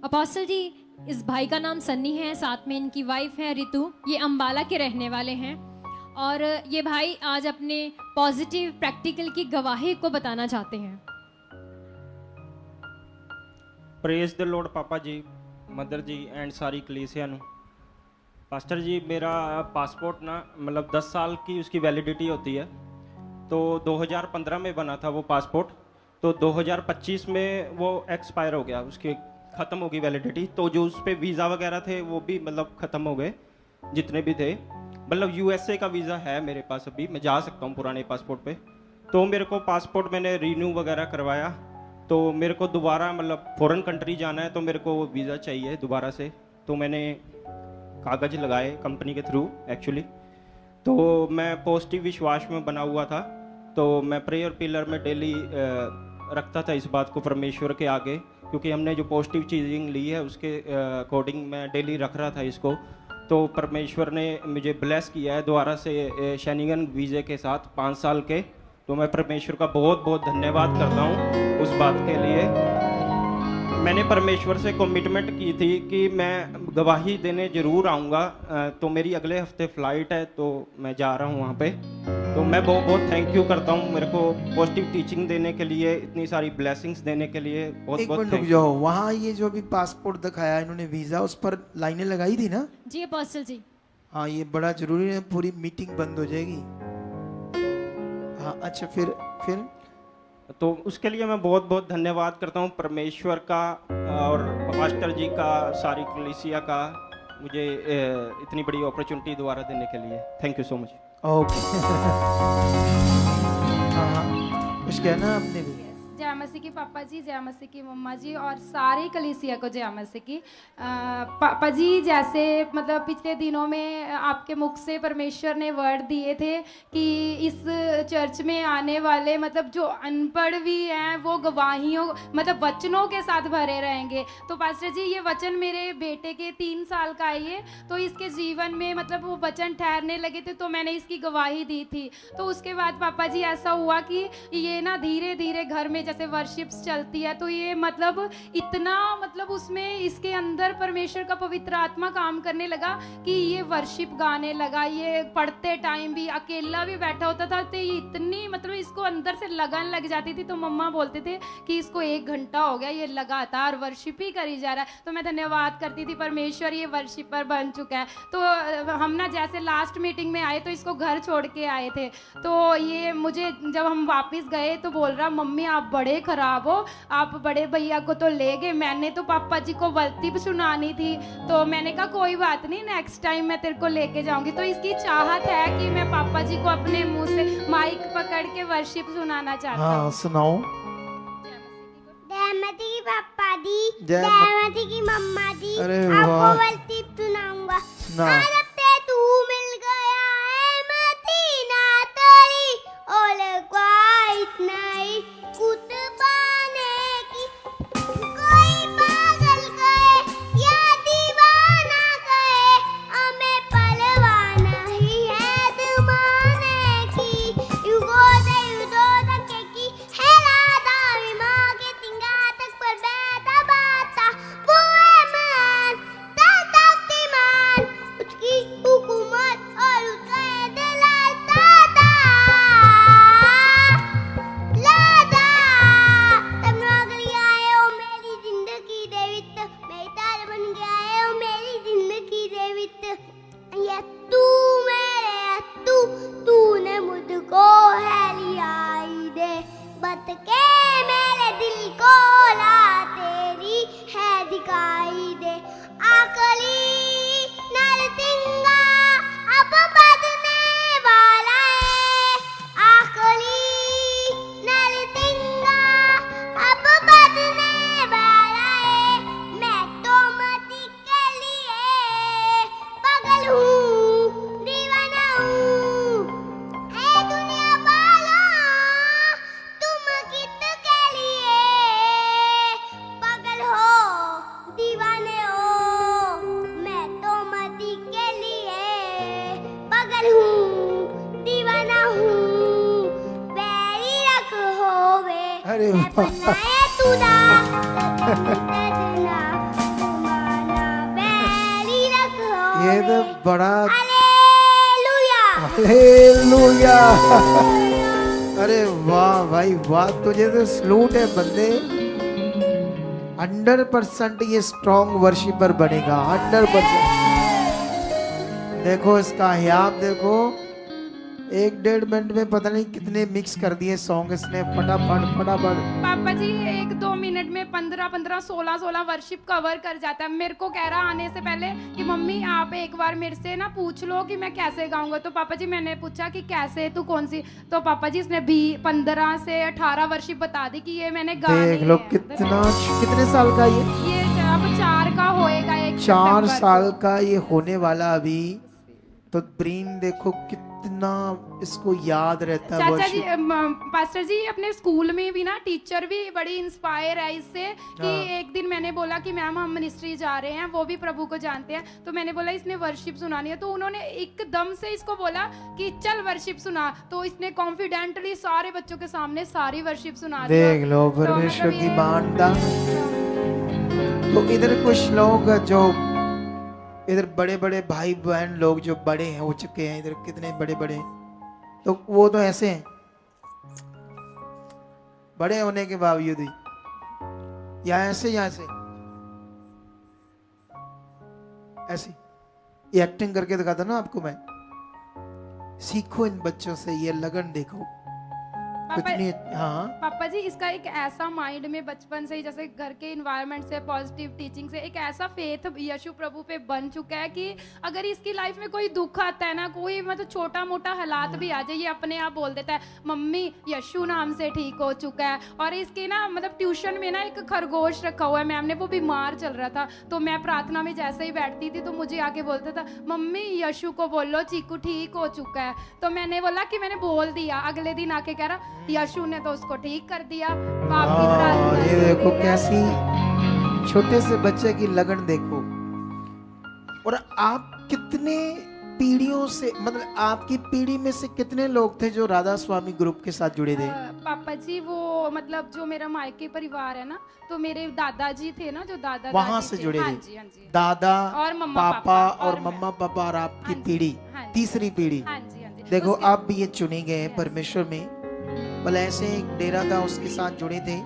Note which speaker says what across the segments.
Speaker 1: Apostle जी, इस भाई का नाम सन्नी है, साथ में इनकी वाइफ है रितु। ये अंबाला के रहने वाले हैं और ये भाई आज अपने पॉजिटिव प्रैक्टिकल की गवाही को बताना चाहते हैं।
Speaker 2: प्रेज द लॉर्ड पापा जी, मदर जी एंड सारी कलीसिया ਨੂੰ। पास्टर जी, मेरा पासपोर्ट ना मतलब 10 साल की उसकी वैलिडिटी होती है, तो 2015 में बना था वो पासपोर्ट, तो 2025 में वो एक्सपायर हो गया, उसकी ख़त्म हो गई वैलिडिटी। तो जो उस पर वीज़ा वगैरह थे वो भी मतलब ख़त्म हो गए, जितने भी थे। मतलब यूएसए का वीज़ा है मेरे पास, अभी मैं जा सकता हूँ पुराने पासपोर्ट पे। तो मेरे को पासपोर्ट मैंने रीन्यू वगैरह करवाया, तो मेरे को दोबारा मतलब फॉरेन कंट्री जाना है, तो मेरे को वीज़ा चाहिए दोबारा से। तो मैंने कागज़ लगाए कंपनी के थ्रू एक्चुअली। तो मैं पॉजिटिव विश्वास में बना हुआ था, तो मैं प्रेयर पिलर में डेली रखता था इस बात को परमेश्वर के आगे, क्योंकि हमने जो पॉजिटिव चीज़िंग ली है उसके अकॉर्डिंग मैं डेली रख रहा था इसको। तो परमेश्वर ने मुझे ब्लेस किया है दोबारा से शेनिगन वीज़े के साथ 5 साल के। तो मैं परमेश्वर का बहुत बहुत धन्यवाद करता हूँ उस बात के लिए। मैंने परमेश्वर से कमिटमेंट की थी कि मैं गवाही देने ज़रूर आऊँगा, तो मेरी अगले हफ्ते फ़्लाइट है, तो मैं जा रहा हूँ वहाँ पे। तो मैं बहुत बहुत थैंक यू करता हूँ मेरे को पॉजिटिव टीचिंग देने के लिए, इतनी सारी ब्लेसिंग्स देने के लिए। बहुत बहुत
Speaker 3: रुक जाओ, वहाँ ये जो अभी पासपोर्ट दिखाया इन्होंने वीज़ा, उस पर लाइनें लगाई थी ना?
Speaker 1: जी अपोस्टल जी।
Speaker 3: हाँ, ये बड़ा जरूरी है, पूरी मीटिंग बंद हो जाएगी। हाँ अच्छा, फिर
Speaker 2: तो उसके लिए मैं बहुत बहुत धन्यवाद करता हूँ परमेश्वर का और पास्टर जी का, सारी कलीसिया का, मुझे इतनी बड़ी अपॉर्चुनिटी दोबारा देने के लिए। Thank you so much.
Speaker 3: Okay. हाँ, कुछ कहना आपने भी?
Speaker 4: जय मसीह की पापा जी, जय मसीह की मम्मा जी और सारी कलीसिया को जय मसीह की। पापा जी, जैसे मतलब पिछले दिनों में आपके मुख से परमेश्वर ने वर्ड दिए थे कि इस चर्च में आने वाले मतलब जो अनपढ़ भी हैं वो गवाहियों मतलब वचनों के साथ भरे रहेंगे। तो पास्टर जी, ये वचन मेरे बेटे के 3 साल का है ये, तो इसके जीवन में मतलब वो वचन ठहरने लगे थे, तो मैंने इसकी गवाही दी थी। तो उसके बाद पापा जी ऐसा हुआ कि ये ना धीरे धीरे घर में जैसे वर्शिप्स चलती है, तो ये मतलब इतना मतलब उसमें इसके अंदर परमेश्वर का पवित्र आत्मा काम करने लगा कि ये वर्शिप गाने लगा। ये पढ़ते टाइम भी अकेला भी बैठा होता था, तो ये इतनी मतलब इसको अंदर से लगन लग जाती थी। तो मम्मा बोलते थे कि इसको 1 घंटा हो गया, ये लगातार वर्शिप ही करी जा रहा है। तो मैं धन्यवाद करती थी परमेश्वर, ये वर्शिपर बन चुका है। तो हम ना जैसे लास्ट मीटिंग में आए तो इसको घर छोड़ के आए थे, तो ये मुझे जब हम वापस गए तो बोल रहा, मम्मी आप बड़े खराब हो, आप बड़े भैया को तो ले गए, मैंने तो पापा जी को वर्शिप सुनानी थी। तो मैंने कहा कोई बात नहीं, नेक्स्ट टाइम मैं तेरे को लेके जाऊंगी। तो इसकी चाहत है कि मैं पापा जी को अपने मुंह से माइक पकड़ के वर्शिप सुनाना चाहता हूँ।
Speaker 3: हाँ सुनाओ।
Speaker 5: जयमती की पापा दी,
Speaker 3: जयमती
Speaker 5: जयमती की मम्मा दी,
Speaker 3: अरे
Speaker 5: आपको
Speaker 3: वाह।
Speaker 5: वर्शिप सुनाऊंगा।
Speaker 3: सुना।
Speaker 5: आज अब ते तू मिल गया है मदीना तेरी, और कोई इतना ही कुतबाने की, कोई पागल कहे या दीवाना कहे, हमें परवाह नहीं है जमाने की। युगों से युगों तक की है राधा विमां के तिंगा तक पर बैठा बाता, वो है मान शक्तिमान, उसकी हुकूमत और उसका दिलाल दादा लादा। तब नौकरी आए हो मेरी जिंदगी दे वित, मेरी तार बन गया है हो मेरी जिंदगी दे वित। ये तू मेरे तू, तूने मुझको है लिया ही दे, बत के मेरे दिल को ला तेरी है दिखाई दे। आकली नरसिंगा अब बदने वाला है, आकली नरसिंगा अब बदने वाला है। मैं तो मती के लिए पागल हूँ, दीवाना हूँ। ऐ दुनिया वालों, तुम किसके लिए पागल हो, दीवाने हो। मैं तो मती के लिए पागल हूँ, दीवाना हूँ। बैरी रख होवे
Speaker 3: अरे
Speaker 5: मैं
Speaker 3: वाह।
Speaker 5: पन्ना है तुदा, तदना
Speaker 3: ये तो बड़ा
Speaker 5: हालेलुया।
Speaker 3: हालेलुया। अरे वाह भाई वाह, तुझे तो सलूट है बंदे। 100% ये स्ट्रॉन्ग वर्शिपर बनेगा, 100%। देखो इसका हियाब देखो, 1-1.5 मिनट में पता नहीं कितने मिक्स कर दिए सॉन्ग इसने, फटाफट फटाफट।
Speaker 4: पापा जी 1-2 मिनट में 15-15 16-16 वर्शिप कवर कर जाता है। मेरे को कह रहा आने से पहले कि मम्मी आप एक बार मेरे से ना पूछ लो कि मैं कैसे गाऊंगा। तो पापा जी मैंने पूछा कि कैसे, तू कौन सी, तो पापा जी इसने भी 15 से 18 वर्शिप बता दी कि ये मैंने गाने
Speaker 3: देख लो
Speaker 4: हैं।
Speaker 3: कितने साल का ये
Speaker 4: अब 4 का होएगा, 1
Speaker 3: 4
Speaker 4: सितंबर
Speaker 3: साल का ये होने वाला अभी। तो ब्रेन देखो कितना इसको याद रहता है
Speaker 4: चाचा जी
Speaker 3: worship।
Speaker 4: पास्टर जी अपने स्कूल में भी ना टीचर भी बड़ी इंस्पायर है इससे कि एक दिन मैंने बोला कि मैम हम मिनिस्ट्री जा रहे हैं, वो भी प्रभु को जानते हैं, तो मैंने बोला इसने वर्शिप सुनानी है, तो उन्होंने एकदम से इसको बोला कि चल वर्शिप सुना, तो इसने कॉन्फिडेंटली सारे बच्चों के सामने सारी वर्शिप सुना दी।
Speaker 3: देख लो
Speaker 4: तो
Speaker 3: परमेश्वर
Speaker 4: मतलब
Speaker 3: की
Speaker 4: ये-
Speaker 3: मानता। तो इधर कुछ लोग जो इधर बड़े बड़े भाई बहन लोग जो बड़े हैं हो चुके हैं, इधर कितने बड़े बड़े, तो वो तो ऐसे हैं, बड़े होने के बावजूद भी, या ऐसे ऐसे ये एक्टिंग करके दिखाता ना आपको मैं। सीखो इन बच्चों से, ये लगन देखो
Speaker 4: पापा
Speaker 3: कितनी। हाँ
Speaker 4: पापा जी इसका एक ऐसा माइंड में बचपन से ही, जैसे घर के इन्वायरमेंट से, पॉजिटिव टीचिंग से एक ऐसा फेथ यीशु प्रभु पे बन चुका है कि अगर इसकी लाइफ में कोई दुख आता है ना, कोई मतलब छोटा मोटा हालात भी आ जाए, ये अपने आप बोल देता है मम्मी यीशु नाम से ठीक हो चुका है। और इसके ना मतलब ट्यूशन में ना एक खरगोश रखा हुआ है मैम ने, वो बीमार चल रहा था, तो मैं प्रार्थना में जैसे ही बैठती थी तो मुझे आके बोलता था मम्मी यीशु को बोलो चीकू ठीक हो चुका है। तो मैंने बोला कि मैंने बोल दिया, अगले दिन आके कह रहा यीशु ने तो उसको ठीक कर दिया। आपकी प्रार्थना
Speaker 3: ये
Speaker 4: से।
Speaker 3: देखो कैसी छोटे से बच्चे की लगन देखो। और आप कितने पीढ़ियों से, मतलब आपकी पीढ़ी में से कितने लोग थे जो राधा स्वामी ग्रुप के साथ जुड़े थे?
Speaker 4: पापा जी वो मतलब जो मेरा मायके परिवार है ना, तो मेरे दादाजी थे ना, जो दादा
Speaker 3: वहां
Speaker 4: दादी
Speaker 3: से
Speaker 4: थे।
Speaker 3: जुड़े
Speaker 4: हाँ
Speaker 3: थे?
Speaker 4: जी हाँ जी।
Speaker 3: दादा
Speaker 4: और मम्मा
Speaker 3: पापा
Speaker 4: पापा
Speaker 3: और
Speaker 4: और मैं।
Speaker 3: मम्मा पापा और आपकी
Speaker 4: हाँ जी,
Speaker 3: पीढ़ी,
Speaker 4: हाँ जी।
Speaker 3: तीसरी पीढ़ी।
Speaker 4: हाँ जी हाँ जी।
Speaker 3: देखो
Speaker 4: उसके-
Speaker 3: आप भी ये चुने गए हैं परमेश्वर में। भले ऐसे एक डेरा था उसके साथ जुड़े थे,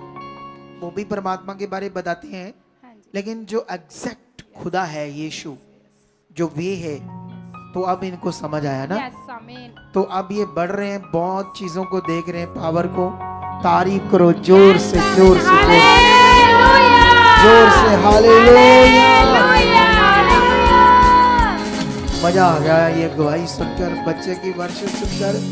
Speaker 3: वो भी परमात्मा के बारे में बताते हैं,
Speaker 4: हाँ जी।
Speaker 3: लेकिन जो एग्जैक्ट खुदा है यीशु, जो वे है, तो अब इनको समझ आया ना।
Speaker 4: Yes, आमीन।
Speaker 3: तो अब ये बढ़ रहे हैं, बहुत चीजों को देख रहे हैं, पावर को। तारीफ करो जोर से, जोर से, जोर से। हालेलुया। मजा आ गया ये गवाही सुनकर, बच्चे की वर्शिप सुनकर।